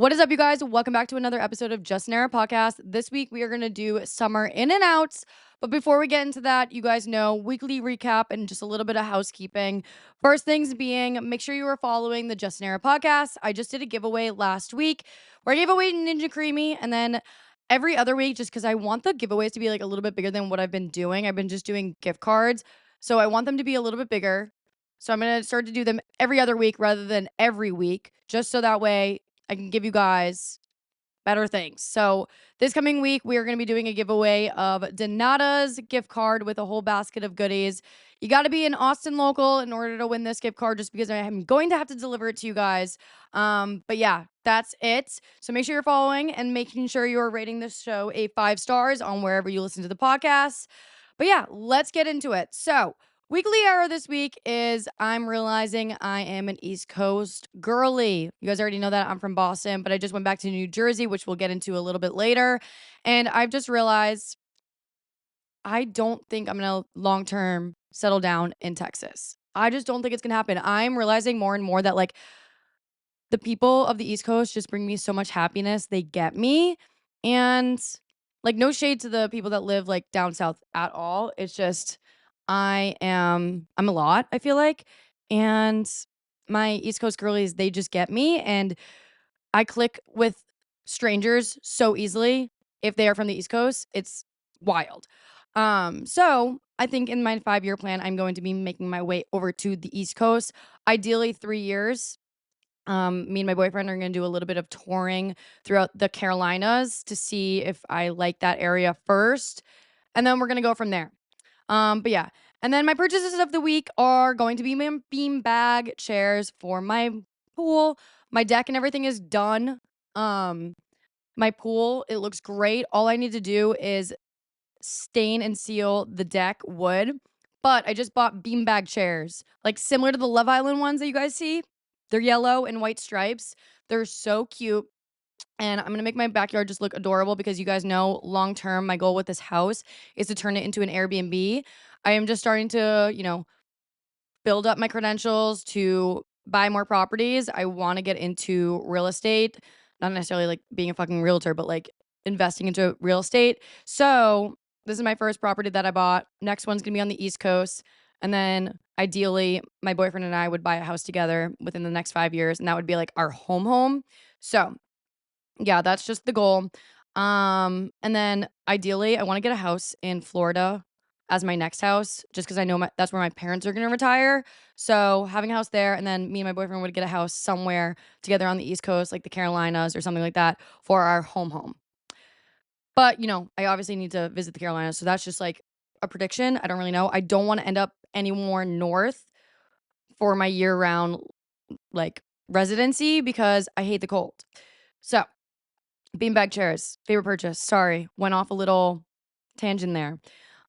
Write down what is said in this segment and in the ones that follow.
What is up, you guys? Welcome back to another episode of Just an Era podcast. This week, we are going to do summer in and outs. But before we get into that, you guys know weekly recap and just a little bit of housekeeping. First things being, make sure you are following the Just an Era podcast. I just did a giveaway last week where I gave away Ninja Creamy. And then every other week, just because I want the giveaways to be like a little bit bigger than what I've been doing, I've been just doing gift cards. So I want them to be a little bit bigger. So I'm going to start to do them every other week rather than every week, just so that way I can give you guys better things. So this coming week, we are going to be doing a giveaway of Donata's gift card with a whole basket of goodies. You got to be an Austin local in order to win this gift card, just because I am going to have to deliver it to you guys. But yeah, that's it. So make sure you're following and making sure you're rating this show a 5 stars on wherever you listen to the podcast. But yeah, let's get into it. So weekly error this week is I'm realizing I am an East Coast girly. You guys already know that I'm from Boston, but I just went back to New Jersey, which we'll get into a little bit later. And I've just realized I don't think I'm going to long term settle down in Texas. I just don't think it's going to happen. I'm realizing more and more that like the people of the East Coast just bring me so much happiness. They get me. And like, no shade to the people that live like down south at all. It's just, I'm a lot, I feel like. And my East Coast girlies, they just get me. And I click with strangers so easily if they are from the East Coast. It's wild. So I think in my 5-year plan, I'm going to be making my way over to the East Coast, ideally 3 years. Me and my boyfriend are going to do a little bit of touring throughout the Carolinas to see if I like that area first. And then we're going to go from there. But yeah. And then my purchases of the week are going to be my bean bag chairs for my pool. My deck and everything is done. Um, my pool, it looks great. All I need to do is stain and seal the deck wood. But I just bought beanbag chairs, like similar to the Love Island ones that you guys see. They're yellow and white stripes. They're so cute. And I'm gonna make my backyard just look adorable because you guys know long term, my goal with this house is to turn it into an Airbnb. I am just starting to, build up my credentials to buy more properties. I want to get into real estate, not necessarily like being a fucking realtor, but like investing into real estate. So this is my first property that I bought. Next one's gonna be on the East Coast. And then ideally, my boyfriend and I would buy a house together within the next 5 years. And that would be like our home. So yeah, that's just the goal. And then ideally, I want to get a house in Florida as my next house, just because I know that's where my parents are gonna retire. So having a house there, and then me and my boyfriend would get a house somewhere together on the East Coast, like the Carolinas or something like that, for our home. But I obviously need to visit the Carolinas, so that's just like a prediction. I don't really know. I don't want to end up any more north for my year-round like residency because I hate the cold. So beanbag chairs, favorite purchase. Sorry, went off a little tangent there.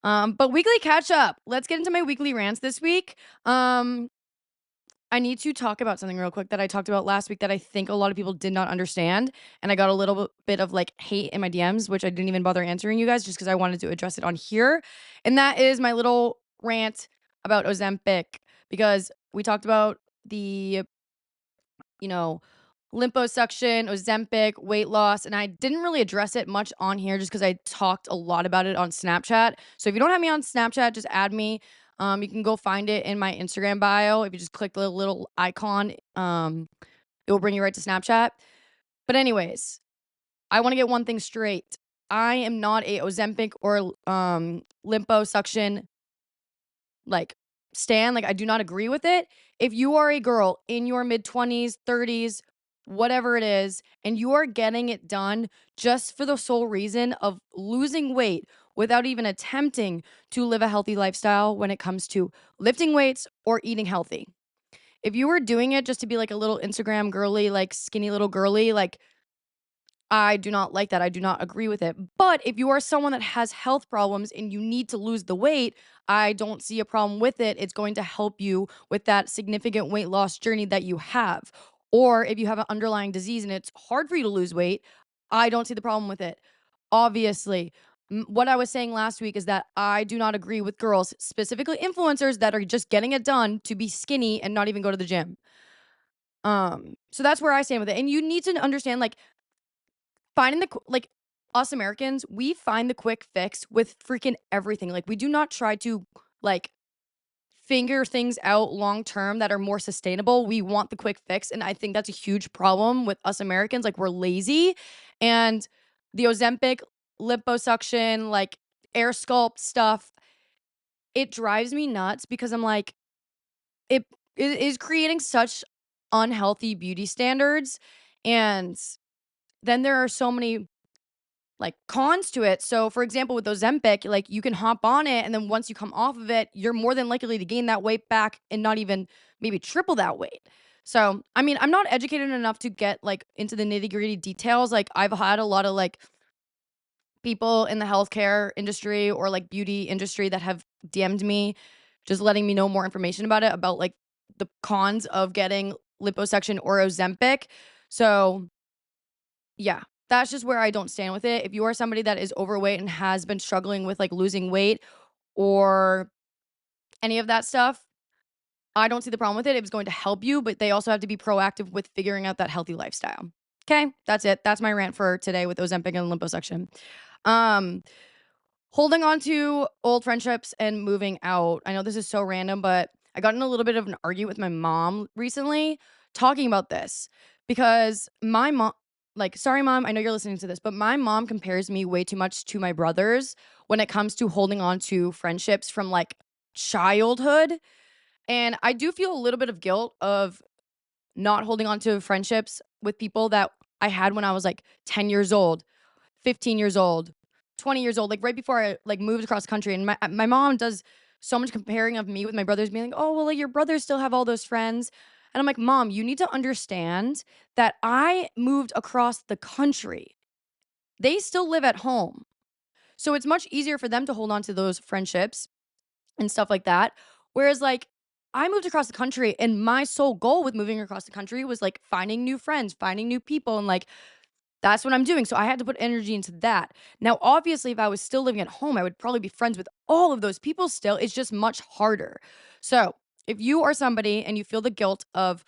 But weekly catch up. Let's get into my weekly rants this week. I need to talk about something real quick that I talked about last week that I think a lot of people did not understand. And I got a little bit of like hate in my DMs, which I didn't even bother answering you guys just because I wanted to address it on here. And that is my little rant about Ozempic because we talked about the you know, liposuction, Ozempic, weight loss, and I didn't really address it much on here just because I talked a lot about it on Snapchat. So if you don't have me on Snapchat, just add me. You can go find it in my Instagram bio. If you just click the little icon, it will bring you right to Snapchat. But anyways, I want to get one thing straight. I am not a Ozempic or liposuction like stan. Like, I do not agree with it. If you are a girl in your mid 20s, 30s, whatever it is, and you are getting it done just for the sole reason of losing weight without even attempting to live a healthy lifestyle when it comes to lifting weights or eating healthy. If you were doing it just to be like a little Instagram girly, like skinny little girly, like I do not like that. I do not agree with it. But if you are someone that has health problems and you need to lose the weight, I don't see a problem with it. It's going to help you with that significant weight loss journey that you have. Or if you have an underlying disease and it's hard for you to lose weight, I don't see the problem with it. Obviously, what I was saying last week is that I do not agree with girls, specifically influencers, that are just getting it done to be skinny and not even go to the gym. So that's where I stand with it. And you need to understand, like, finding the like, us Americans, we find the quick fix with freaking everything. Like, we do not try to, like, figure things out long term that are more sustainable. We want the quick fix, and I think that's a huge problem with us Americans. Like, we're lazy, and the Ozempic, liposuction, like, air sculpt stuff, it drives me nuts because I'm like, it it is creating such unhealthy beauty standards, and then there are so many, like, cons to it. So, for example, with Ozempic, like, you can hop on it, and then once you come off of it, you're more than likely to gain that weight back and not even maybe triple that weight. So, I mean, I'm not educated enough to get, like, into the nitty-gritty details. Like, I've had a lot of, like, people in the healthcare industry or, like, beauty industry that have DM'd me, just letting me know more information about it, about, like, the cons of getting liposuction or Ozempic. So, yeah, that's just where I don't stand with it. If you are somebody that is overweight and has been struggling with, like, losing weight or any of that stuff, I don't see the problem with it. It was going to help you, but they also have to be proactive with figuring out that healthy lifestyle. Okay, that's it. That's my rant for today with Ozempic and liposuction. Um, Holding on to old friendships and moving out. I know this is so random, but I got in a little bit of an argument with my mom recently talking about this because my mom, like, sorry, mom, I know you're listening to this, but my mom compares me way too much to my brothers when it comes to holding on to friendships from, like, childhood. And I do feel a little bit of guilt of not holding on to friendships with people that I had when I was like 10 years old, 15 years old, 20 years old, like right before I like moved across the country. And my mom does so much comparing of me with my brothers, being like, "Oh, well, like, your brothers still have all those friends." And I'm like, "Mom, you need to understand that I moved across the country. They still live at home. So it's much easier for them to hold on to those friendships and stuff like that. Whereas, like, I moved across the country, and my sole goal with moving across the country was like finding new friends, finding new people, and like that's what I'm doing. So I had to put energy into that. Now, obviously, if I was still living at home, I would probably be friends with all of those people still. It's just much harder. So if you are somebody and you feel the guilt of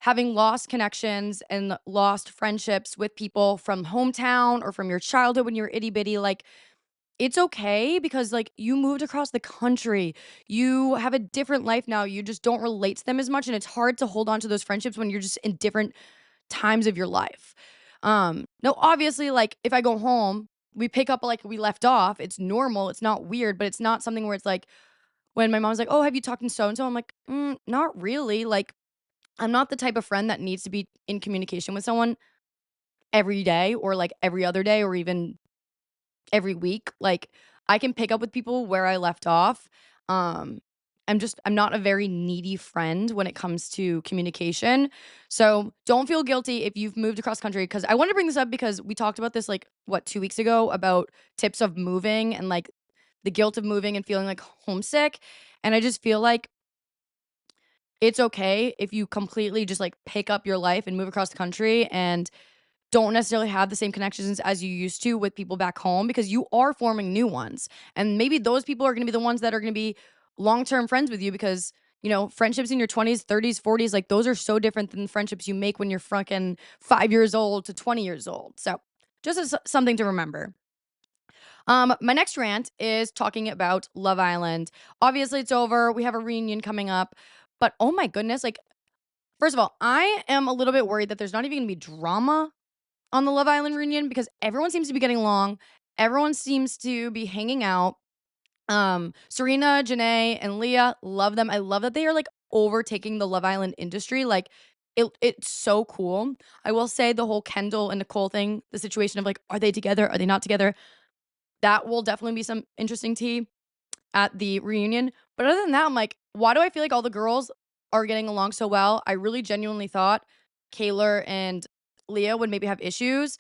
having lost connections and lost friendships with people from hometown or from your childhood when you were itty bitty, like, it's okay because, like, you moved across the country. You have a different life now. You just don't relate to them as much, and it's hard to hold on to those friendships when you're just in different times of your life. Now, obviously, like, if I go home, we pick up like we left off. It's normal. It's not weird, but it's not something where it's like when my mom's like, "Oh, have you talked to so and so?" I'm like, not really. Like, I'm not the type of friend that needs to be in communication with someone every day or like every other day or even every week. Like, I can pick up with people where I left off. Um, I'm not a very needy friend when it comes to communication. So don't feel guilty if you've moved across country. Cause I want to bring this up because we talked about this like what, 2 weeks ago about tips of moving and like the guilt of moving and feeling like homesick. And I just feel like it's okay if you completely just like pick up your life and move across the country and don't necessarily have the same connections as you used to with people back home because you are forming new ones. And maybe those people are going to be the ones that are going to be long-term friends with you because, friendships in your 20s, 30s, 40s, like those are so different than friendships you make when you're fucking 5 years old to 20 years old. So, just as something to remember. My next rant is talking about Love Island. Obviously, it's over. We have a reunion coming up. But oh my goodness, like, first of all, I am a little bit worried that there's not even going to be drama on the Love Island reunion because everyone seems to be getting along. Everyone seems to be hanging out. Serena, Janae, and Leah, love them. I love that they are like overtaking the Love Island industry. Like, it's so cool. I will say the whole Kendall and Nicole thing, the situation of like, are they together? Are they not together? That will definitely be some interesting tea at the reunion. But other than that, I'm like, why do I feel like all the girls are getting along so well? I really genuinely thought Kaylor and Leah would maybe have issues.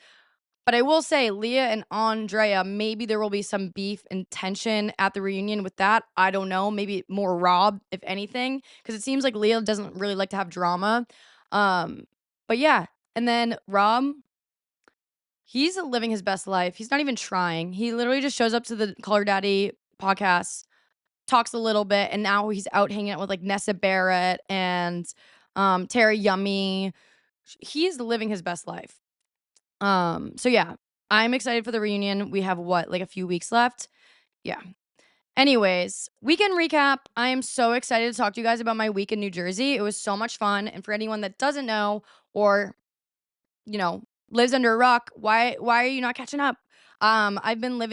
But I will say, Leah and Andrea, maybe there will be some beef and tension at the reunion with that. I don't know. Maybe more Rob, if anything, because it seems like Leah doesn't really like to have drama. Um, but yeah. And then Rob, he's living his best life. He's not even trying. He literally just shows up to the Call Her Daddy podcast, talks a little bit, and now he's out hanging out with like Nessa Barrett and Terry Yummy. He's living his best life. So yeah, I'm excited for the reunion. We have what, like a few weeks left? Yeah. Anyways, weekend recap. I am so excited to talk to you guys about my week in New Jersey. It was so much fun. And for anyone that doesn't know or, you know, lives under a rock, why are you not catching up? I've been I've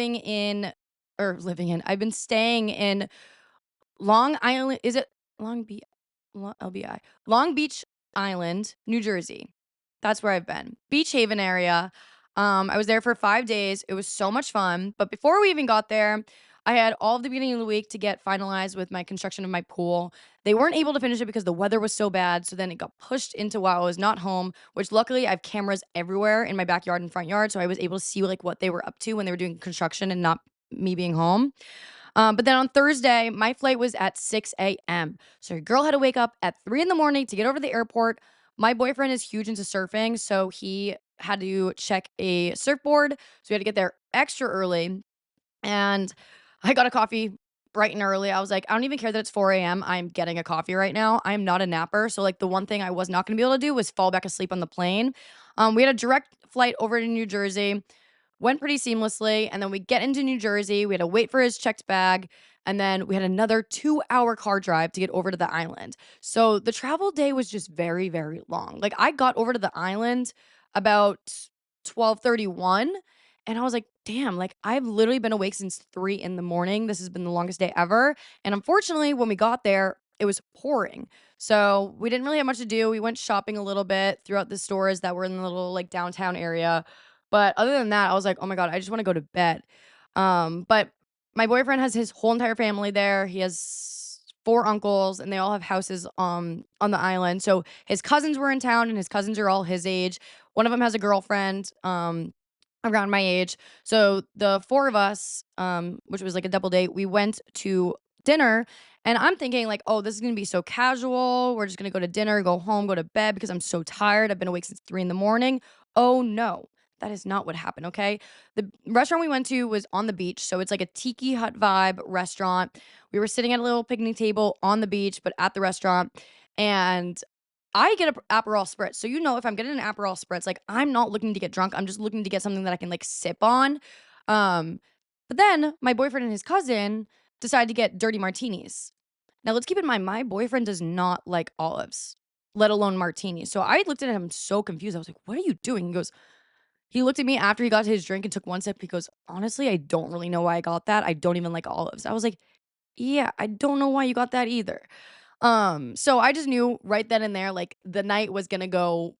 been staying in Long Island. Is it Long Beach? LBI. Long Beach Island, New Jersey. That's where I've been. Beach Haven area. I was there for 5 days. It was so much fun. But before we even got there, I had all of the beginning of the week to get finalized with my construction of my pool. They weren't able to finish it because the weather was so bad. So then it got pushed into while I was not home, which luckily I have cameras everywhere in my backyard and front yard. So I was able to see like what they were up to when they were doing construction and not me being home. But then on Thursday, my flight was at 6 a.m. So your girl had to wake up at 3 in the morning to get over to the airport. My boyfriend is huge into surfing, so he had to check a surfboard. So we had to get there extra early. And I got a coffee bright and early. I was like, I don't even care that it's 4 a.m. I'm getting a coffee right now. I'm not a napper. So, like, the one thing I was not going to be able to do was fall back asleep on the plane. We had a direct flight over to New Jersey. Went pretty seamlessly, and then we get into New Jersey, we had to wait for his checked bag, and then we had another 2-hour car drive to get over to the island. So, the travel day was just very, very long. Like, I got over to the island about 12:31, and I was like, "Damn, like, I've literally been awake since 3 in the morning. This has been the longest day ever." And unfortunately, when we got there, it was pouring. So, we didn't really have much to do. We went shopping a little bit throughout the stores that were in the little, like, downtown area. But other than that, I was like, "Oh my god, I just wanna go to bed." But my boyfriend has his whole entire family there. He has 4 uncles, and they all have houses, on the island. So his cousins were in town, and his cousins are all his age. One of them has a girlfriend, around my age. So the 4 of us, which was like a double date, we went to dinner, and I'm thinking like, "Oh, this is gonna be so casual. We're just gonna go to dinner, go home, go to bed because I'm so tired. I've been awake since 3 in the morning." Oh, no. That is not what happened, okay? The restaurant we went to was on the beach, so it's like a tiki hut vibe restaurant. We were sitting at a little picnic table on the beach, but at the restaurant, and I get a Aperol Spritz. So, if I'm getting an Aperol Spritz, like, I'm not looking to get drunk, I'm just looking to get something that I can, like, sip on. Um, but then my boyfriend and his cousin decided to get dirty martinis. Now, let's keep in mind, my boyfriend does not like olives, let alone martinis. So I looked at him so confused. I was like, "What are you doing?" He looked at me after he got his drink and took one sip. He goes, "Honestly, I don't really know why I got that. I don't even like olives." I was like, "Yeah, I don't know why you got that either." So I just knew right then and there, like, the night was gonna go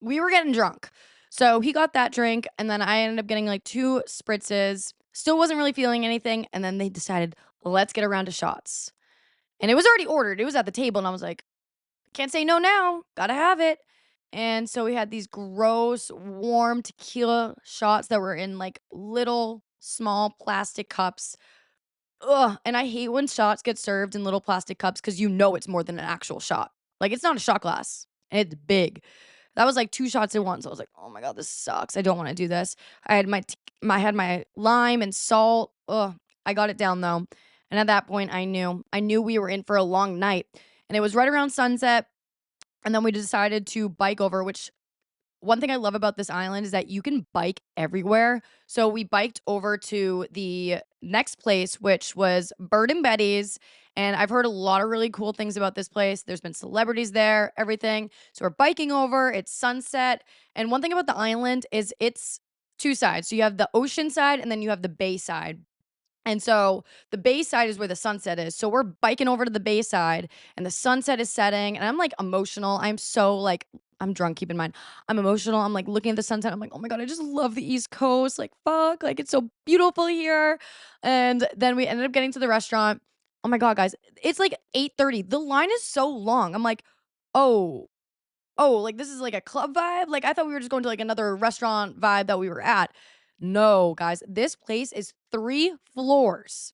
we were getting drunk. So he got that drink, and then I ended up getting, like, 2 spritzes. Still wasn't really feeling anything, and then they decided, "Let's get a round of shots." And it was already ordered. It was at the table, and I was like, "Can't say no now. Gotta have it." And so we had these gross, warm tequila shots that were in, like, little, small plastic cups. Ugh, and I hate when shots get served in little plastic cups because it's more than an actual shot. Like, it's not a shot glass, and it's big. That was, like, 2 shots at once. I was like, "Oh my god, this sucks. I don't wanna do this." I had my lime and salt. Ugh, I got it down, though, and at that point, I knew we were in for a long night, and it was right around sunset, and then we decided to bike over, which one thing I love about this island is that you can bike everywhere. So we biked over to the next place, which was Bird and Betty's. And I've heard a lot of really cool things about this place. There's been celebrities there, everything. So we're biking over, it's sunset. And one thing about the island is it's two sides. So you have the ocean side and then you have the bay side. And so the bay side is where the sunset is. So we're biking over to the bay side and the sunset is setting and I'm like emotional. I'm drunk, keep in mind. I'm emotional. I'm like looking at the sunset. I'm like, "Oh my god, I just love the East Coast. Like fuck, like it's so beautiful here." And then we ended up getting to the restaurant. Oh my god, guys, it's like 8:30. The line is so long. I'm like, "Oh, oh, like this is like a club vibe?" Like I thought we were just going to like another restaurant vibe that we were at. No, guys, this place is 3 floors.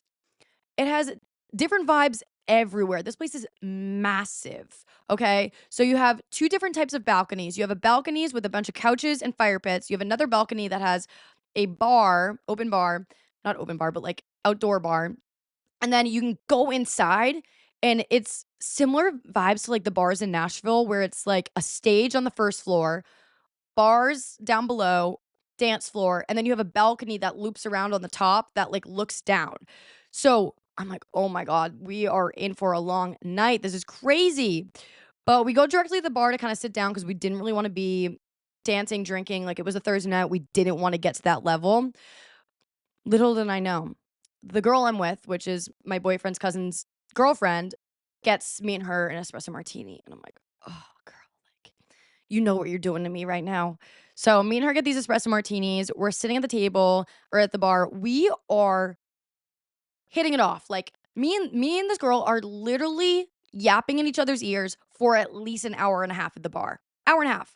It has different vibes everywhere. This place is massive, okay? So you have 2 different types of balconies. You have a balconies with a bunch of couches and fire pits. You have another balcony that has a bar, open bar, not open bar, but like outdoor bar. And then you can go inside and it's Similar vibes to, like, the bars in Nashville where it's, like, a stage on the first floor, bars down below, dance floor, and then you have a balcony that loops around on the top that, like, looks down. So, I'm like, "Oh my god, we are in for a long night. This is crazy." But we go directly to the bar to kinda sit down because we didn't really wanna be dancing, drinking, like, it was a Thursday night, we didn't wanna get to that level. Little did I know, the girl I'm with, which is my boyfriend's cousin's girlfriend, gets me and her an espresso martini, and I'm like, "Oh, girl, like, you know what you're doing to me right now." So, me and her get these espresso martinis, we're sitting at the table or at the bar, we are hitting it off. Like me and this girl are literally yapping in each other's ears for at least an hour and a half at the bar. Hour and a half.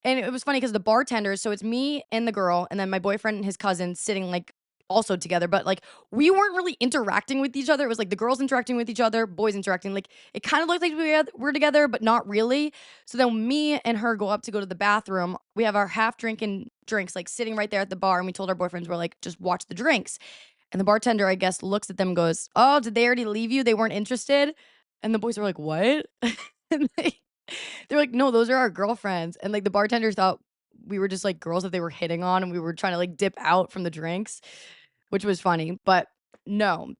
And it was funny because the bartenders, so it's me and the girl, and then my boyfriend and his cousin sitting like also together, but like we weren't really interacting with each other. It was like the girls interacting with each other, boys interacting. Like it kind of looked like were together, but not really. So then me and her go up to go to the bathroom. We have our half drinking drinks like sitting right there at the bar, and we told our boyfriends we're like, just watch the drinks. And the bartender, I guess, looks at them and goes, "Oh, did they already leave you? They weren't interested?" And the boys were like, "What?" And they're like, "No, those are our girlfriends." And, like, the bartender thought we were just, like, girls that they were hitting on, and we were trying to, like, dip out from the drinks, which was funny, but no.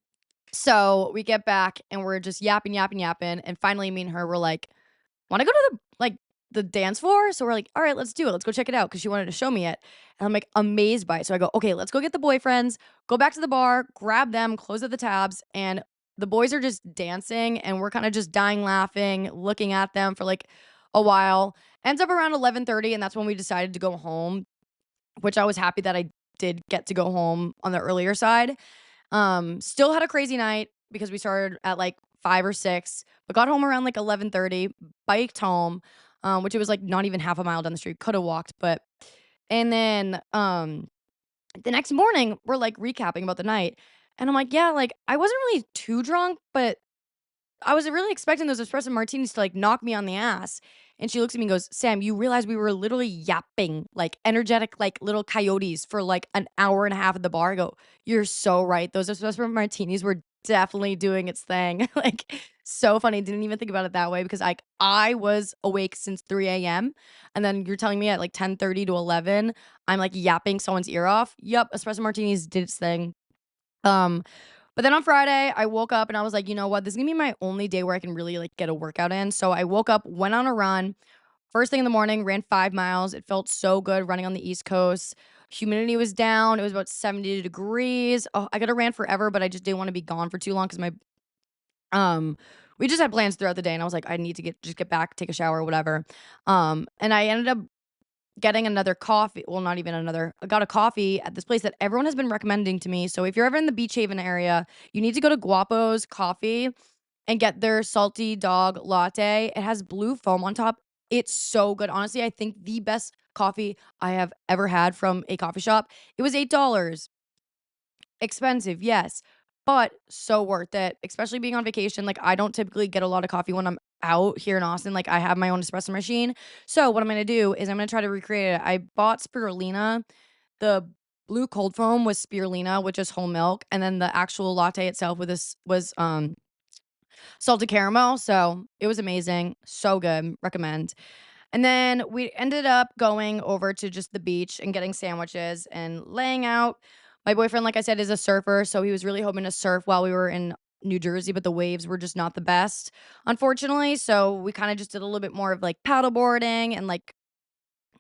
So, we get back, and we're just yapping, yapping, yapping, and finally, me and her were like, "Wanna go to the dance floor?" So we're like, "All right, let's do it. Let's go check it out." Because she wanted to show me it. And I'm, like, amazed by it. So I go, "Okay, let's go get the boyfriends, go back to the bar, grab them, close up the tabs." And the boys are just dancing, and we're kinda just dying laughing, looking at them for, like, a while. Ends up around 11:30, and that's when we decided to go home, which I was happy that I did get to go home on the earlier side. Still had a crazy night because we started at like 5 or 6, but got home around like 11:30, biked home, which it was like not even half a mile down the street, coulda walked, but and then the next morning we're like recapping about the night. And I'm like, yeah, like I wasn't really too drunk, but I was really expecting those espresso martinis to, like, knock me on the ass, and she looks at me and goes, "Sam, you realize we were literally yapping like energetic, like, little coyotes for, like, an hour and a half at the bar?" I go, "You're so right. Those espresso martinis were definitely doing its thing." Like, so funny. Didn't even think about it that way because, like, I was awake since 3 AM, and then you're telling me at, like, 10:30 to 11, I'm, like, yapping someone's ear off. Yep, espresso martinis did its thing. Um, but then on Friday, I woke up and I was like, "You know what? This is gonna be my only day where I can really, like, get a workout in." So I woke up, went on a run. First thing in the morning, ran 5 miles. It felt so good running on the East Coast. Humidity was down. It was about 70 degrees. Oh, I coulda ran forever, but I just didn't wanna be gone for too long because um we just had plans throughout the day, and I was like, "I need to get back, take a shower, whatever." And I ended up getting another coffee, well, not even another, I got a coffee at this place that everyone has been recommending to me. So if you're ever in the Beach Haven area, you need to go to Guapo's Coffee and get their salty dog latte. It has blue foam on top. It's so good. Honestly, I think the best coffee I have ever had from a coffee shop. It was $8. Expensive, yes, but so worth it, especially being on vacation. Like, I don't typically get a lot of coffee when I'm out here in Austin. Like, I have my own espresso machine. So, what I'm gonna do is I'm gonna try to recreate it. I bought spirulina. The blue cold foam was spirulina with just whole milk, and then the actual latte itself with this was salted caramel. So, it was amazing. So good. Recommend. And then we ended up going over to just the beach and getting sandwiches and laying out. My boyfriend, like I said, is a surfer, so he was really hoping to surf while we were in New Jersey, but the waves were just not the best, unfortunately. So we kind of just did a little bit more of like paddle boarding and like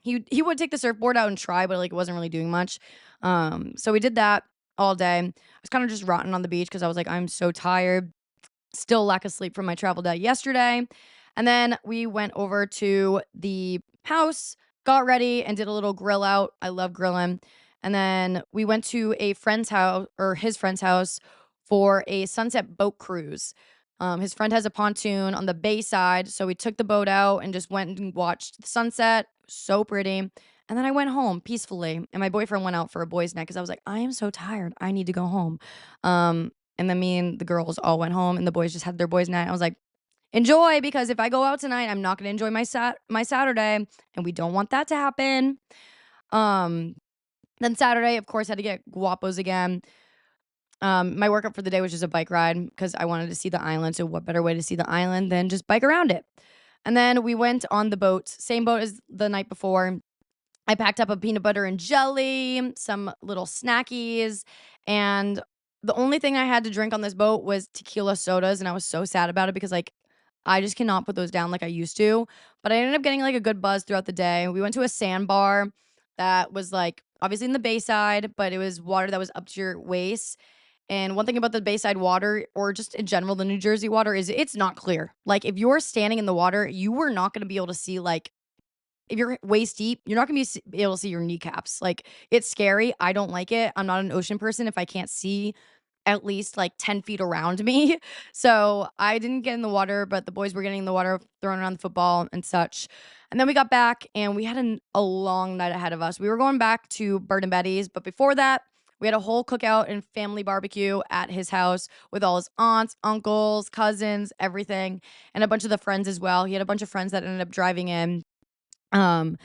he would take the surfboard out and try, but like it wasn't really doing much. So we did that all day. I was kind of just rotting on the beach because I was like, I'm so tired. Still lack of sleep from my travel day yesterday. And then we went over to the house, got ready, and did a little grill out. I love grilling. And then we went to a friend's house or his friend's house for a sunset boat cruise. His friend has a pontoon on the bay side. So we took the boat out and just went and watched the sunset. So pretty. And then I went home peacefully. And my boyfriend went out for a boys' night because I was like, I am so tired. I need to go home. And then me and the girls all went home and the boys just had their boys' night. I was like, enjoy, because if I go out tonight, I'm not gonna enjoy my Saturday, and we don't want that to happen. Um, then Saturday, of course, had to get guapos again. My workout for the day was just a bike ride because I wanted to see the island. So, what better way to see the island than just bike around it? And then we went on the boat, same boat as the night before. I packed up a peanut butter and jelly, some little snackies, and the only thing I had to drink on this boat was tequila sodas, and I was so sad about it because, like, I just cannot put those down like I used to, but I ended up getting, like, a good buzz throughout the day. We went to a sandbar that was, like, obviously in the Bayside, but it was water that was up to your waist, and one thing about the Bayside water or just in general, the New Jersey water is it's not clear. Like, if you're standing in the water, you are not gonna be able to see, like, if you're waist deep, you're not gonna be able to see your kneecaps. Like, it's scary. I don't like it. I'm not an ocean person if I can't see at least like 10 feet around me. So I didn't get in the water, but the boys were getting in the water, throwing around the football and such. And then we got back and we had a long night ahead of us. We were going back to Bird and Betty's, but before that, we had a whole cookout and family barbecue at his house with all his aunts, uncles, cousins, everything, and a bunch of the friends as well. He had a bunch of friends that ended up driving in, um,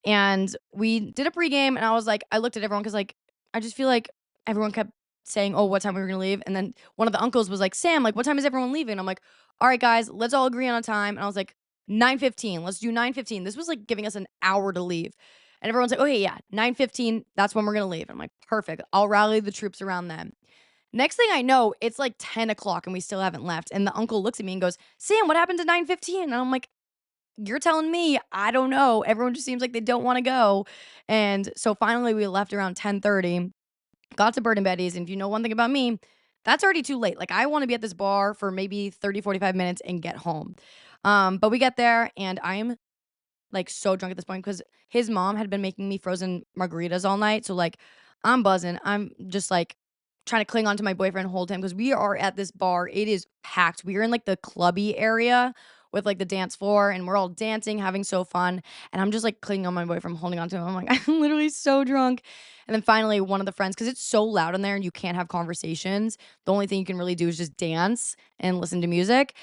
and we did a pregame, and I was like, I looked at everyone because, like, I just feel like everyone kept saying, "Oh, what time we were gonna leave?" And then one of the uncles was like, "Sam, like, what time is everyone leaving?" I'm like, "All right, guys, let's all agree on a time." And I was like, 9:15. Let's do 9:15. This was like giving us an hour to leave. And everyone's like, "Okay, yeah, 9:15. That's when we're gonna leave." I'm like, "Perfect. I'll rally the troops around then." Next thing I know, it's like 10 o'clock and we still haven't left. And the uncle looks at me and goes, "Sam, what happened to 9:15?" And I'm like, you're telling me, I don't know. Everyone just seems like they don't wanna go. And so finally we left around 10:30, got to Bird and Betty's, and if you know one thing about me, that's already too late. Like, I wanna be at this bar for maybe 30, 45 minutes and get home. But we get there and I'm like, so drunk at this point because his mom had been making me frozen margaritas all night, so, like, I'm buzzing. I'm just, like, trying to cling on to my boyfriend, hold him because we are at this bar. It is packed. We are in, like, the clubby area with, like, the dance floor, and we're all dancing, having so fun, and I'm just, like, clinging on my boyfriend, holding on to him. I'm like, "I'm literally so drunk." And then finally, one of the friends, because it's so loud in there and you can't have conversations, the only thing you can really do is just dance and listen to music.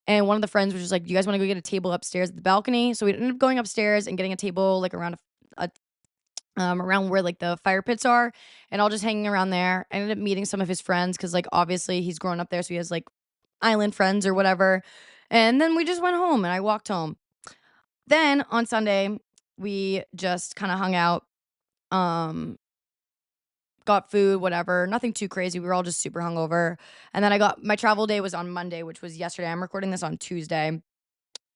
And one of the friends was just like, "Do you guys wanna go get a table upstairs at the balcony?" So we ended up going upstairs and getting a table, like, around where, like, the fire pits are, and all just hanging around there. I ended up meeting some of his friends because, like, obviously he's grown up there, so he has, like, island friends or whatever. And then we just went home, and I walked home. Then on Sunday, we just kinda hung out, um, got food, whatever, nothing too crazy. We were all just super hungover. And then I got my travel day was on Monday, which was yesterday. I'm recording this on Tuesday.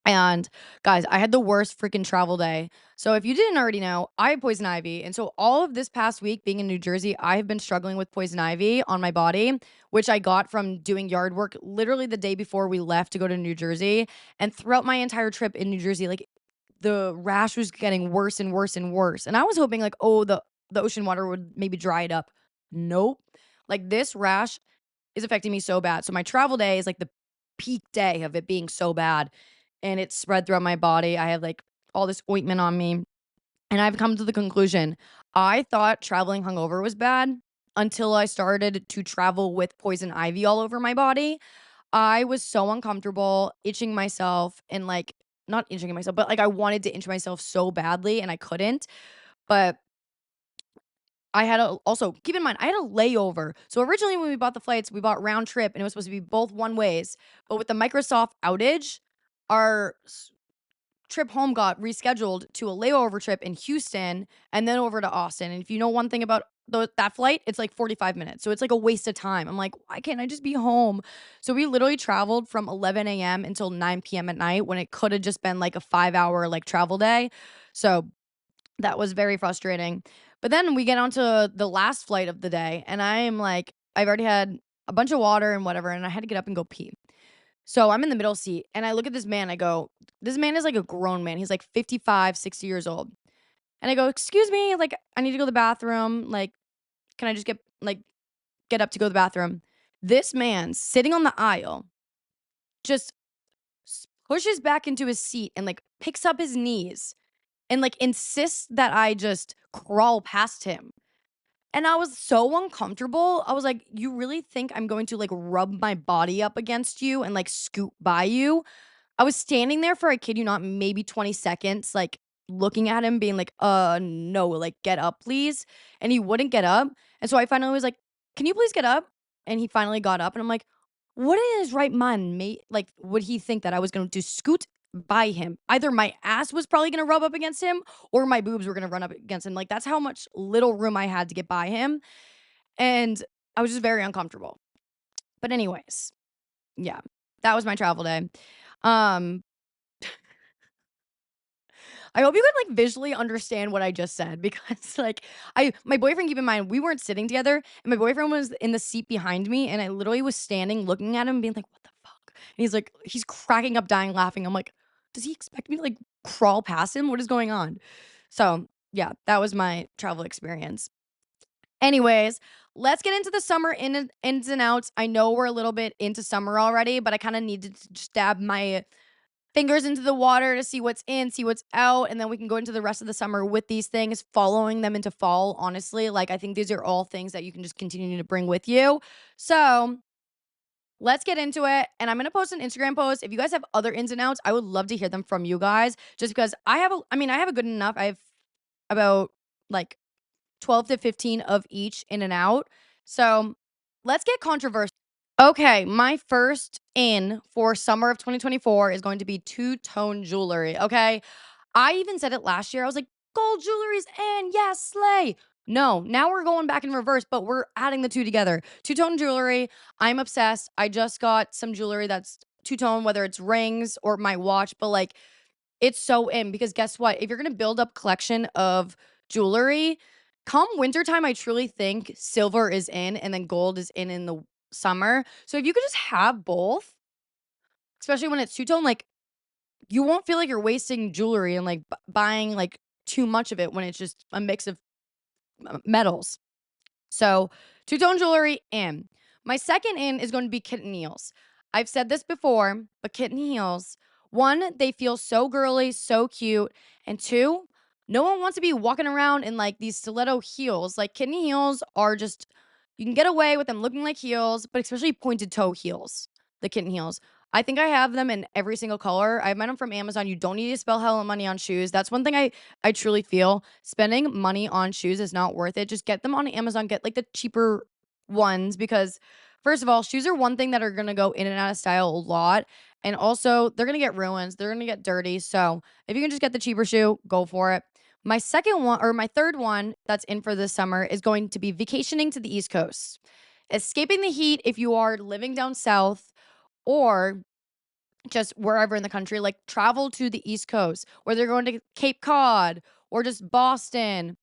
And guys, I had the worst freaking travel day. So if you didn't already know, I have poison ivy. And so all of this past week being in New Jersey, I have been struggling with poison ivy on my body, which I got from doing yard work literally the day before we left to go to New Jersey. And throughout my entire trip in New Jersey, like, the rash was getting worse and worse and worse. And I was hoping like, oh, the ocean water would maybe dry it up. Nope. Like, this rash is affecting me so bad. So my travel day is like the peak day of it being so bad, and it's spread throughout my body. I have like all this ointment on me, and I've come to the conclusion I thought traveling hungover was bad until I started to travel with poison ivy all over my body. I was so uncomfortable, itching myself, and like, not itching myself, but like I wanted to itch myself so badly and I couldn't. But I had a also, keep in mind, I had a layover. So originally when we bought the flights, we bought round trip and it was supposed to be both one ways. But with the Microsoft outage, our trip home got rescheduled to a layover trip in Houston and then over to Austin. And if you know one thing about that flight, it's like 45 minutes. So it's like a waste of time. I'm like, why can't I just be home? So we literally traveled from 11 a.m. until 9 p.m. at night when it could have just been like a 5 hour like travel day. So that was very frustrating. But then we get onto the last flight of the day, and I am like, I've already had a bunch of water and whatever, and I had to get up and go pee. So I'm in the middle seat, and I look at this man. I go, this man is like a grown man. He's like 55, 60 years old. And I go, excuse me, like, I need to go to the bathroom. Like, can I just get up to go to the bathroom? This man sitting on the aisle just pushes back into his seat and like picks up his knees and like insists that I just crawl past him. And I was so uncomfortable. I was like, "You really think I'm going to, like, rub my body up against you and, like, scoot by you?" I was standing there for, I kid you not, maybe 20 seconds, like, looking at him being like, no, like, get up, please." And he wouldn't get up. And so I finally was like, "Can you please get up?" and he finally got up, and I'm like, what in his right mind like, would he think that I was going to scoot by him? Either my ass was probably gonna rub up against him or my boobs were gonna run up against him. Like, that's how much little room I had to get by him, and I was just very uncomfortable. But anyways, yeah, that was my travel day. Um, I hope you could, like, visually understand what I just said because, like, I my boyfriend, keep in mind, we weren't sitting together, and my boyfriend was in the seat behind me, and I literally was standing looking at him being like, "What the fuck?" And he's cracking up, dying laughing. I'm like, "Does he expect me to, like, crawl past him? What is going on?" So, yeah, that was my travel experience. Anyways, let's get into the summer ins and outs. I know we're a little bit into summer already, but I kinda needed to just dab my fingers into the water to see what's in, see what's out, and then we can go into the rest of the summer with these things, following them into fall, honestly. Like, I think these are all things that you can just continue to bring with you. So, let's get into it, and I'm gonna post an Instagram post. If you guys have other ins and outs, I would love to hear them from you guys just because I have a good enough. I have about, like, 12 to 15 of each in and out. So, let's get controversial. Okay, my first in for summer of 2024 is going to be two-tone jewelry, okay? I even said it last year. I was like, "Gold jewelry's in, yes, slay." No, now we're going back in reverse, but we're adding the 2 together. Two-tone jewelry, I'm obsessed. I just got some jewelry that's two-tone, whether it's rings or my watch, but, like, it's so in because guess what? If you're gonna build up collection of jewelry, come wintertime, I truly think silver is in and then gold is in the summer. So if you could just have both, especially when it's two-tone, like, you won't feel like you're wasting jewelry and, like, buying, like, too much of it when it's just a mix of metals. So, two-tone jewelry in. My second in is going to be kitten heels. I've said this before, but kitten heels, one, they feel so girly, so cute, and two, no one wants to be walking around in like these stiletto heels. Like kitten heels are just you can get away with them looking like heels, but especially pointed toe heels, the kitten heels. I think I have them in every single color. I met them from Amazon. You don't need to spend hella money on shoes. That's one thing I truly feel spending money on shoes is not worth it. Just get them on Amazon. Get like the cheaper ones because first of all, shoes are one thing that are gonna go in and out of style a lot. And also they're gonna get ruins. They're gonna get dirty. So if you can just get the cheaper shoe, go for it. My second one or my third one that's in for this summer is going to be vacationing to the East Coast. Escaping the heat if you are living down south or just wherever in the country, like travel to the East Coast, whether you're going to Cape Cod or just Boston,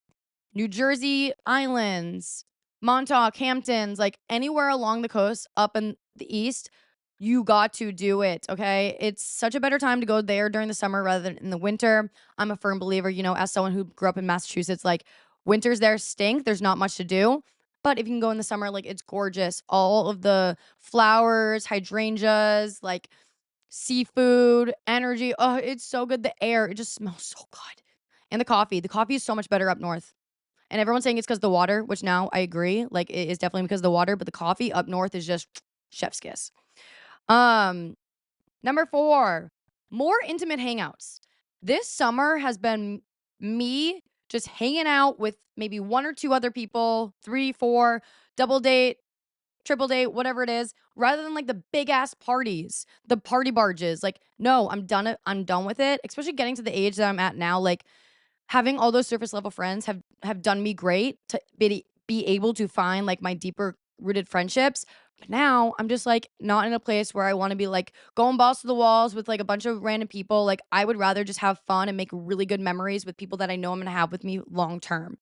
New Jersey Islands, Montauk, Hamptons, like anywhere along the coast up in the east, you got to do it, okay? It's such a better time to go there during the summer rather than in the winter. I'm a firm believer, as someone who grew up in Massachusetts, like winters there stink. There's not much to do. But if you can go in the summer, like it's gorgeous. All of the flowers, hydrangeas, like seafood, energy. Oh, it's so good. The air, it just smells so good. And the coffee. The coffee is so much better up north. And everyone's saying it's because the water, which now I agree. Like it is definitely because of the water, but the coffee up north is just chef's kiss. Um, Number 4, more intimate hangouts. This summer has been me just hanging out with maybe 1 or 2 other people, 3, 4, double date, triple date, whatever it is, rather than like the big ass parties, the party barges. Like, no, I'm done with it. Especially getting to the age that I'm at now. Like, having all those surface level friends have done me great to be able to find like my deeper rooted friendships. But now I'm just like not in a place where I want to be like going balls to the walls with like a bunch of random people. Like I would rather just have fun and make really good memories with people that I know I'm gonna have with me long term.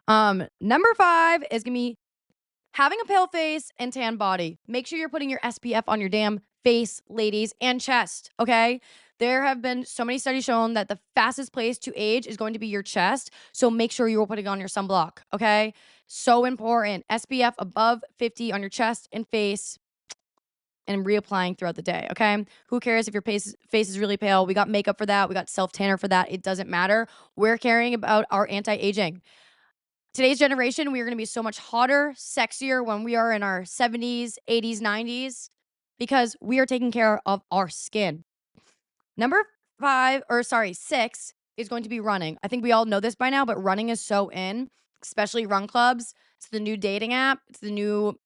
Number 5 is gonna be having a pale face and tan body. Make sure you're putting your SPF on your damn face, ladies, and chest, okay? There have been so many studies shown that the fastest place to age is going to be your chest. So make sure you're putting on your sunblock, okay? So important. SPF above 50 on your chest and face and reapplying throughout the day, okay? Who cares if your face is really pale? We got makeup for that. We got self tanner for that. It doesn't matter. We're caring about our anti aging. Today's generation, we are going to be so much hotter, sexier when we are in our 70s, 80s, 90s because we are taking care of our skin. Number 6 is going to be running. I think we all know this by now, but running is so in, especially run clubs. It's the new dating app. It's the new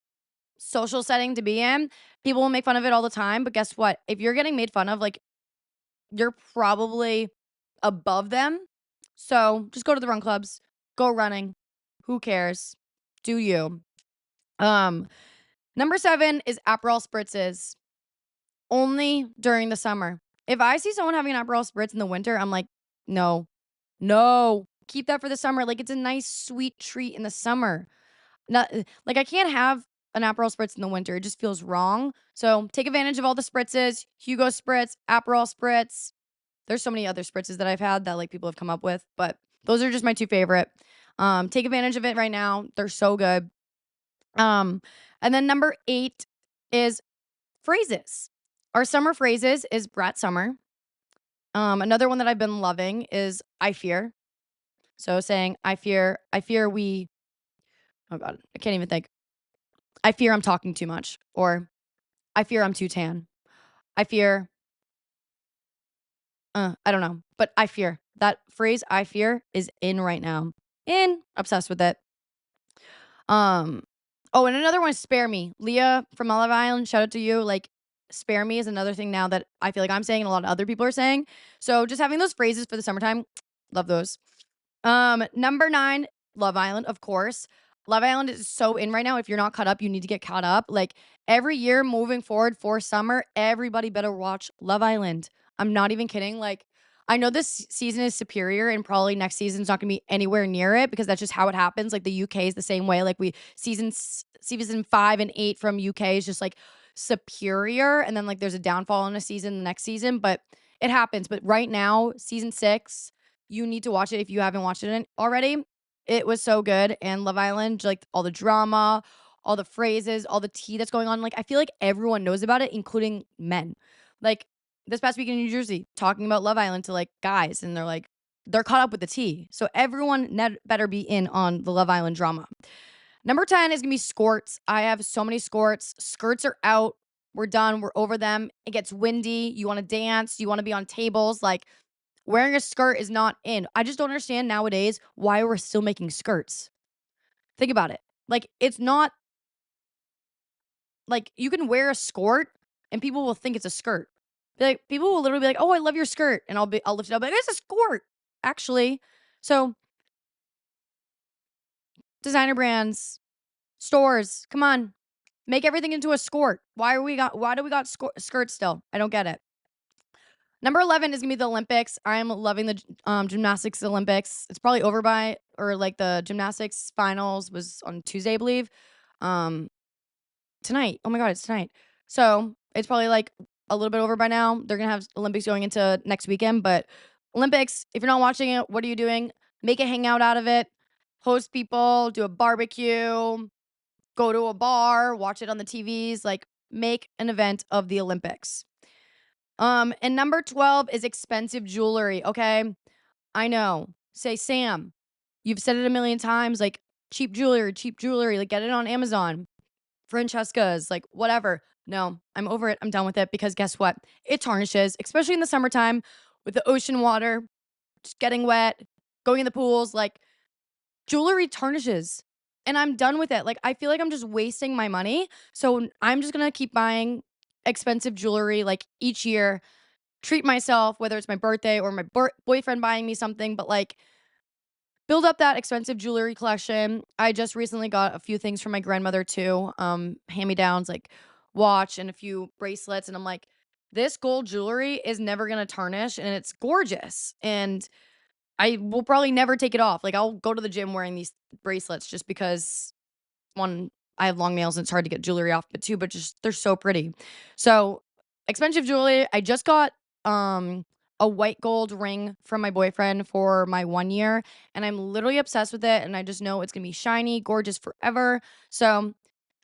social setting to be in. People will make fun of it all the time, but guess what? If you're getting made fun of, like, you're probably above them. So just go to the run clubs, go running. Who cares? Do you? Um, Number 7 is Aperol spritzes, only during the summer. If I see someone having an Aperol spritz in the winter, I'm like, no, no, keep that for the summer. Like, it's a nice sweet treat in the summer. Not like I can't have an Aperol spritz in the winter. It just feels wrong. So take advantage of all the spritzes, Hugo spritz, Aperol spritz. There's so many other spritzes that I've had that like people have come up with, but those are just my two favorite. Take advantage of it right now. They're so good. Um, and then number 8 is phrases. Our summer phrases is brat summer. Another one that I've been loving is I fear. So saying I fear we oh god, I can't even think. I fear I'm talking too much or I fear I'm too tan. I fear I don't know, but I fear. That phrase I fear is in right now. Obsessed with it. Um, oh, and another one is spare me. Leah from Olive Island, shout out to you. Like, spare me is another thing now that I feel like I'm saying and a lot of other people are saying. So just having those phrases for the summertime, love those. Number 9, Love Island, of course. Love Island is so in right now. If you're not caught up, you need to get caught up. Like every year moving forward for summer, everybody better watch Love Island. I'm not even kidding. Like, I know this season is superior and probably next season's not gonna be anywhere near it because that's just how it happens. Like the UK is the same way. Like season 5 and 8 from UK is just like superior. And then like there's a downfall in a season the next season, but it happens. But right now, season 6, you need to watch it if you haven't watched it already. It was so good. And Love Island, like all the drama, all the phrases, all the tea that's going on. Like, I feel like everyone knows about it, including men. Like, this past week in New Jersey, talking about Love Island to like guys, and they're like, they're caught up with the tea. So, everyone better be in on the Love Island drama. Number 10 is gonna be skirts. I have so many skirts. Skirts are out. We're done. We're over them. It gets windy. You wanna dance. You wanna be on tables. Like, wearing a skirt is not in. I just don't understand nowadays why we're still making skirts. Think about it. Like, it's not like you can wear a skirt and people will think it's a skirt. Like, people will literally be like, "Oh, I love your skirt," and I'll lift it up like it's a skirt, actually. So designer brands, stores, come on, make everything into a skirt. Why do we got skirts still? I don't get it. Number 11 is gonna be the Olympics. I'm loving the gymnastics Olympics. It's probably over by, or like the gymnastics finals was on Tuesday, I believe. Um, Tonight. Oh my god, it's tonight. So it's probably like a little bit over by now. They're gonna have Olympics going into next weekend, but Olympics, if you're not watching it, what are you doing? Make a hangout out of it. Host people, do a barbecue, go to a bar, watch it on the TVs, like make an event of the Olympics. And number 12 is expensive jewelry, okay? I know. Say, Sam, you've said it a million times, like cheap jewelry, like get it on Amazon. Francesca's, like whatever. No, I'm over it. I'm done with it because guess what? It tarnishes, especially in the summertime with the ocean water just getting wet, going in the pools, like jewelry tarnishes. And I'm done with it. Like I feel like I'm just wasting my money. So I'm just going to keep buying expensive jewelry like each year, treat myself, whether it's my birthday or my boyfriend buying me something, but like build up that expensive jewelry collection. I just recently got a few things from my grandmother too, hand-me-downs, like watch and a few bracelets, and I'm like, "This gold jewelry is never gonna tarnish, and it's gorgeous." And I will probably never take it off. Like, I'll go to the gym wearing these bracelets just because, 1, I have long nails and it's hard to get jewelry off, but 2, but just they're so pretty. So, expensive jewelry. I just got a white gold ring from my boyfriend for my 1 year, and I'm literally obsessed with it, and I just know it's gonna be shiny, gorgeous forever. So,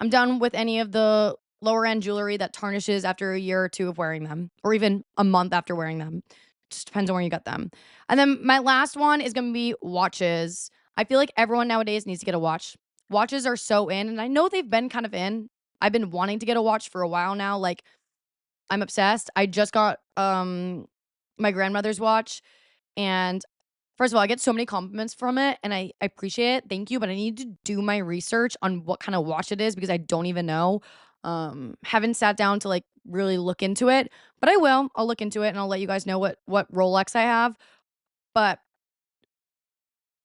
I'm done with any of the lower end jewelry that tarnishes after a year or 2 of wearing them, or even a month after wearing them. Just depends on where you get them. And then my last one is gonna be watches. I feel like everyone nowadays needs to get a watch. Watches are so in, and I know they've been kind of in. I've been wanting to get a watch for a while now. Like, I'm obsessed. I just got my grandmother's watch, and First of all, I get so many compliments from it and I appreciate it. Thank you. But I need to do my research on what kind of watch it is because I don't even know. Haven't sat down to like really look into it, but I will. I'll look into it and I'll let you guys know what Rolex I have. But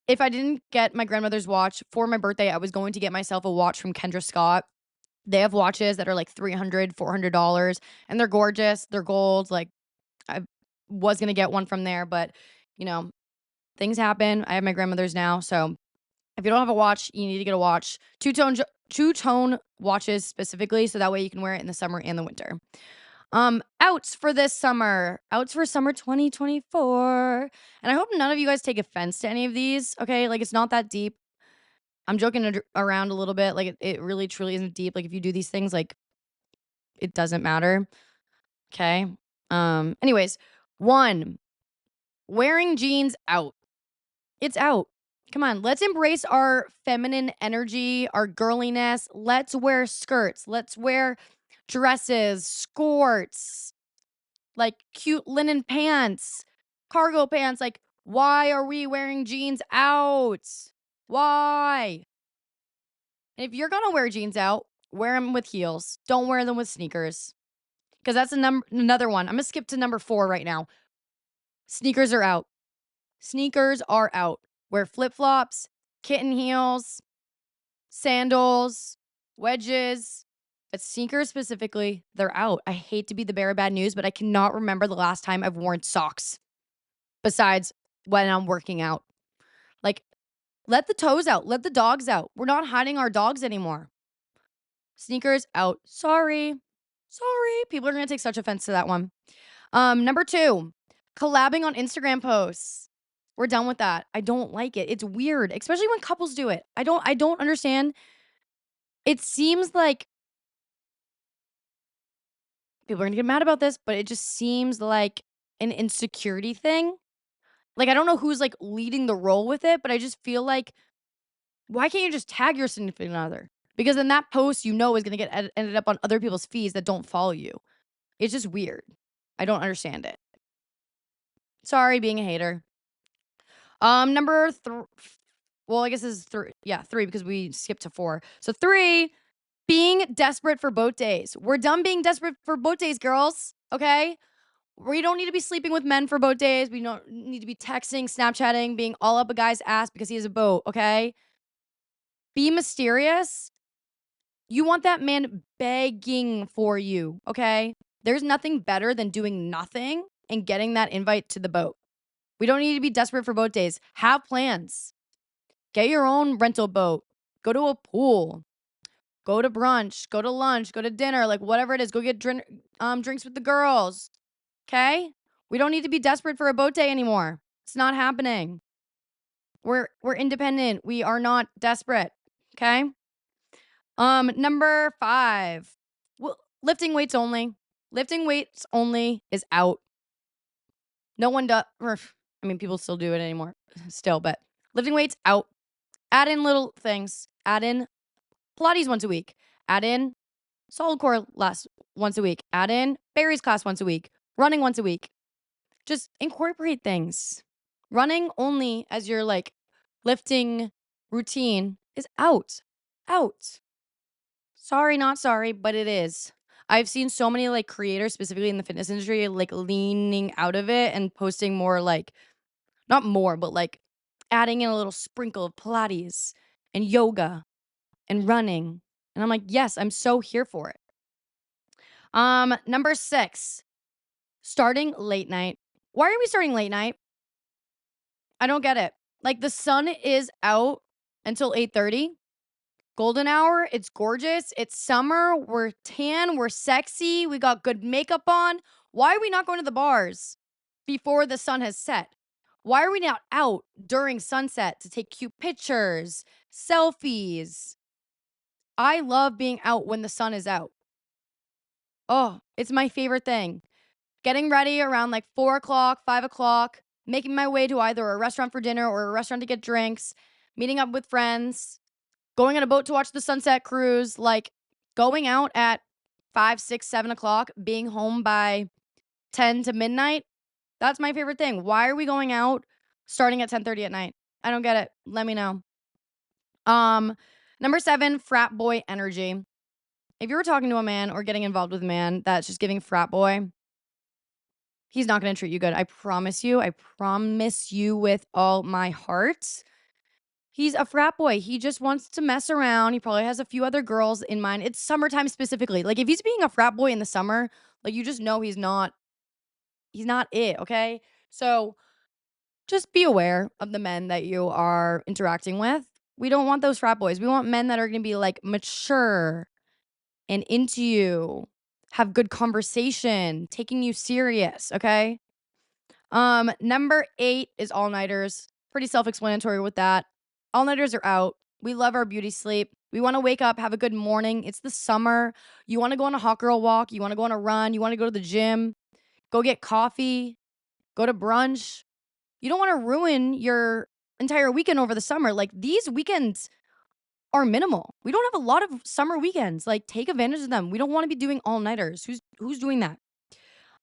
if I didn't get my grandmother's watch for my birthday, I was going to get myself a watch from Kendra Scott. They have watches that are like $300, $400 and they're gorgeous. They're gold. Like I was going to get one from there, but you know, things happen. I have my grandmother's now, so if you don't have a watch, you need to get a watch. Two-tone watches specifically, so that way you can wear it in the summer and the winter. Outs for this summer. Outs for summer 2024. And I hope none of you guys take offense to any of these, okay? Like, it's not that deep. I'm joking around a little bit. Like, it really, truly isn't deep. Like, if you do these things, like, it doesn't matter, okay? Anyways, one, wearing jeans out. It's out. Come on, let's embrace our feminine energy, our girliness. Let's wear skirts. Let's wear dresses, skirts, like cute linen pants, cargo pants. Like, why are we wearing jeans out? Why? And if you're gonna wear jeans out, wear them with heels. Don't wear them with sneakers. Because that's another one. I'm gonna skip to number 4 right now. Sneakers are out. Sneakers are out. Wear flip flops, kitten heels, sandals, wedges, but sneakers specifically, they're out. I hate to be the bearer of bad news, but I cannot remember the last time I've worn socks besides when I'm working out. Like, let the toes out, let the dogs out. We're not hiding our dogs anymore. Sneakers out. Sorry. Sorry. People are going to take such offense to that one. Number 2, collabing on Instagram posts. We're done with that. I don't like it. It's weird, especially when couples do it. I don't understand. It seems like people are gonna get mad about this, but it just seems like an insecurity thing. Like, I don't know who's like leading the role with it, but I just feel like, why can't you just tag your significant other? Because then that post, is gonna get ended up on other people's feeds that don't follow you. It's just weird. I don't understand it. Sorry, being a hater. Number well, I guess this is 3. Yeah, 3 because we skipped to 4. So 3, being desperate for boat days. We're done being desperate for boat days, girls. Okay? We don't need to be sleeping with men for boat days. We don't need to be texting, Snapchatting, being all up a guy's ass because he has a boat, okay? Be mysterious. You want that man begging for you, okay? There's nothing better than doing nothing and getting that invite to the boat. We don't need to be desperate for boat days. Have plans. Get your own rental boat. Go to a pool. Go to brunch. Go to lunch. Go to dinner. Like, whatever it is. Go get drinks with the girls. Okay? We don't need to be desperate for a boat day anymore. It's not happening. We're independent. We are not desperate. Okay? Number 5. Well, lifting weights only. Lifting weights only is out. No one does. I mean, people still do it anymore. Still, but lifting weights out. Add in little things. Add in Pilates once a week. Add in solid core once a week. Add in Barry's class once a week. Running once a week. Just incorporate things. Running only as your like lifting routine is out. Out. Sorry, not sorry, but it is. I've seen so many like creators, specifically in the fitness industry, like leaning out of it and posting more like, not more, but like adding in a little sprinkle of Pilates and yoga and running. And I'm like, yes, I'm so here for it. Number 6, starting late night. Why are we starting late night? I don't get it. Like, the sun is out until 8:30. Golden hour, it's gorgeous. It's summer. We're tan, we're sexy, we got good makeup on. Why are we not going to the bars before the sun has set? Why are we not out during sunset to take cute pictures, selfies? I love being out when the sun is out. Oh, it's my favorite thing. Getting ready around like 4 o'clock, 5 o'clock, making my way to either a restaurant for dinner or a restaurant to get drinks, meeting up with friends, going on a boat to watch the sunset cruise, like going out at 5, 6, 7 o'clock, being home by 10 to midnight. That's my favorite thing. Why are we going out starting at 10:30 at night. I don't get it. Let me know. Um, Number 7, frat boy energy. If you were talking to a man or getting involved with a man that's just giving frat boy, he's not gonna treat you good. I promise you. I promise you with all my heart. He's a frat boy. He just wants to mess around. He probably has a few other girls in mind. It's summertime specifically. Like if he's being a frat boy in the summer, like you just know he's not it, okay? So just be aware of the men that you are interacting with. We don't want those frat boys. We want men that are going to be like mature and into you, have good conversation, taking you serious, okay? Number 8 is all-nighters. Pretty self-explanatory with that. All-nighters are out. We love our beauty sleep. We want to wake up, have a good morning. It's the summer. You want to go on a hot girl walk, you want to go on a run, you want to go to the gym, go get coffee, go to brunch. You don't want to ruin your entire weekend over the summer. Like these weekends are minimal. We don't have a lot of summer weekends. Like take advantage of them. We don't want to be doing all-nighters. Who's doing that?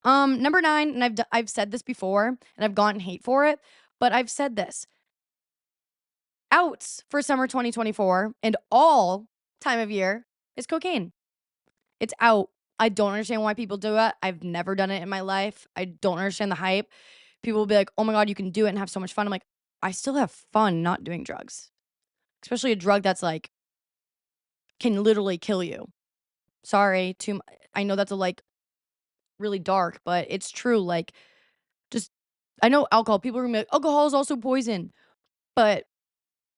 Number 9, and I've said this before and I've gotten hate for it, but I've said this. Outs for summer 2024 and all time of year is cocaine. It's out. I don't understand why people do it. I've never done it in my life. I don't understand the hype. People will be like, "Oh my god, you can do it and have so much fun." I'm like, "I still have fun not doing drugs." Especially a drug that's like can literally kill you. Sorry, I know that's a like really dark, but it's true. Like just I know alcohol. People are gonna be like, "Alcohol is also poison." But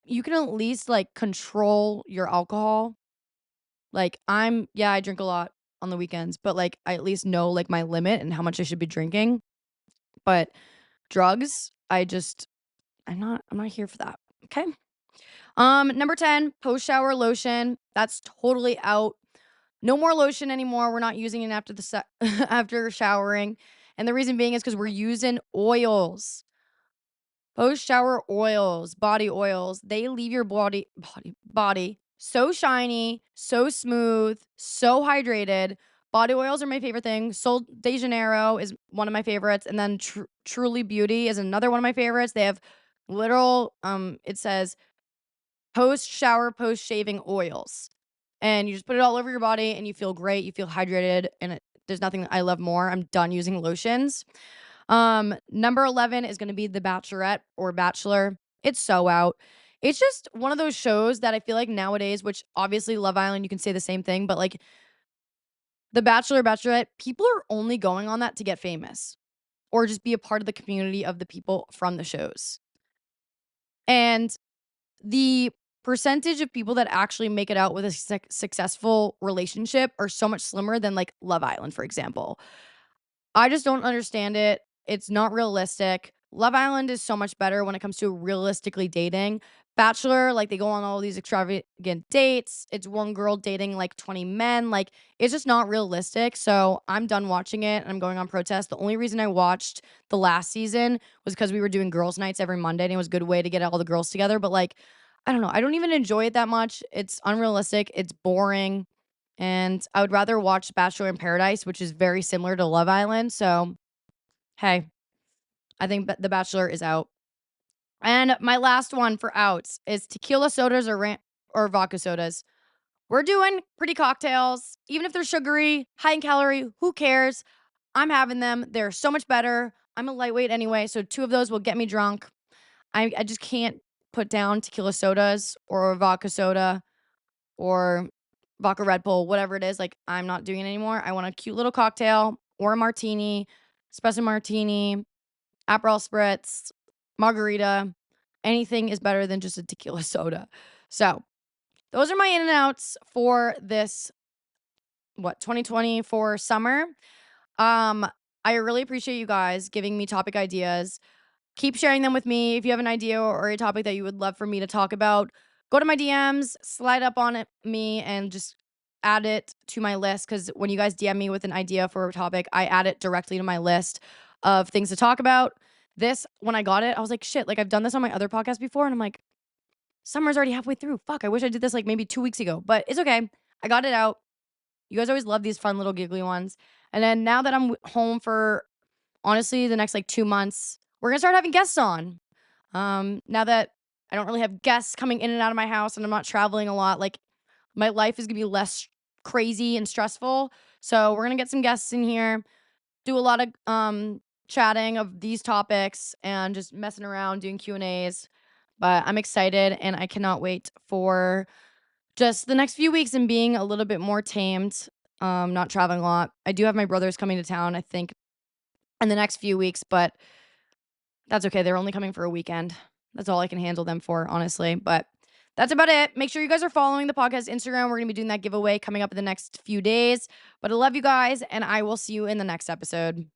you can at least, like, control your alcohol. Like, I drink a lot on the weekends, but, like, I at least know, like, my limit and how much I should be drinking. But drugs, I'm not here for that, okay? Number 10, post-shower lotion. That's totally out. No more lotion anymore. We're not using it after after showering, and the reason being is because 'cause we're using oils. Post shower oils, body oils, they leave your body so shiny, so smooth, so hydrated. Body oils are my favorite thing. Sol de Janeiro is one of my favorites, and then Truly Beauty is another one of my favorites. They have literal it says post shower, post shaving oils. And you just put it all over your body and you feel great, you feel hydrated, and there's nothing that I love more. I'm done using lotions. Number 11 is gonna be The Bachelorette or Bachelor. It's so out. It's just one of those shows that I feel like nowadays, which obviously Love Island, you can say the same thing, but like The Bachelor, Bachelorette, people are only going on that to get famous or just be a part of the community of the people from the shows. And the percentage of people that actually make it out with a successful relationship are so much slimmer than like Love Island, for example. I just don't understand it. It's not realistic. Love Island is so much better when it comes to realistically dating. Bachelor, like they go on all these extravagant dates. It's one girl dating like 20 men. Like it's just not realistic. So I'm done watching it and I'm going on protest. The only reason I watched the last season was because we were doing girls' nights every Monday and it was a good way to get all the girls together. But like, I don't know. I don't even enjoy it that much. It's unrealistic. It's boring. And I would rather watch Bachelor in Paradise, which is very similar to Love Island. So, hey, I think The Bachelor is out. And my last one for outs is tequila sodas or vodka sodas. We're doing pretty cocktails, even if they're sugary, high in calorie. Who cares? I'm having them. They're so much better. I'm a lightweight anyway, so 2 of those will get me drunk. I just can't put down tequila sodas or a vodka soda or vodka Red Bull, whatever it is, like, I'm not doing it anymore. I want a cute little cocktail or a martini, espresso martini, Aperol spritz, margarita. Anything is better than just a tequila soda. So, those are my in and outs for this, 2024 summer. Um, I really appreciate you guys giving me topic ideas. Keep sharing them with me. If you have an idea or a topic that you would love for me to talk about, go to my DMs, slide up on me, and just add it to my list. Because when you guys DM me with an idea for a topic, I add it directly to my list of things to talk about. This, when I got it, I was like, shit, like I've done this on my other podcast before. And I'm like, summer's already halfway through. Fuck, I wish I did this like maybe 2 weeks ago, but it's okay. I got it out. You guys always love these fun little giggly ones. And then now that I'm home for honestly the next like 2 months, we're gonna start having guests on. Now that I don't really have guests coming in and out of my house and I'm not traveling a lot, like my life is gonna be less crazy and stressful. So we're gonna get some guests in here, do a lot of chatting of these topics and just messing around doing Q&As. But I'm excited and I cannot wait for just the next few weeks and being a little bit more tamed. Not traveling a lot. I do have my brothers coming to town, I think, in the next few weeks, but that's okay. They're only coming for a weekend. That's all I can handle them for, honestly. But that's about it. Make sure you guys are following the podcast Instagram. We're going to be doing that giveaway coming up in the next few days. But I love you guys, and I will see you in the next episode.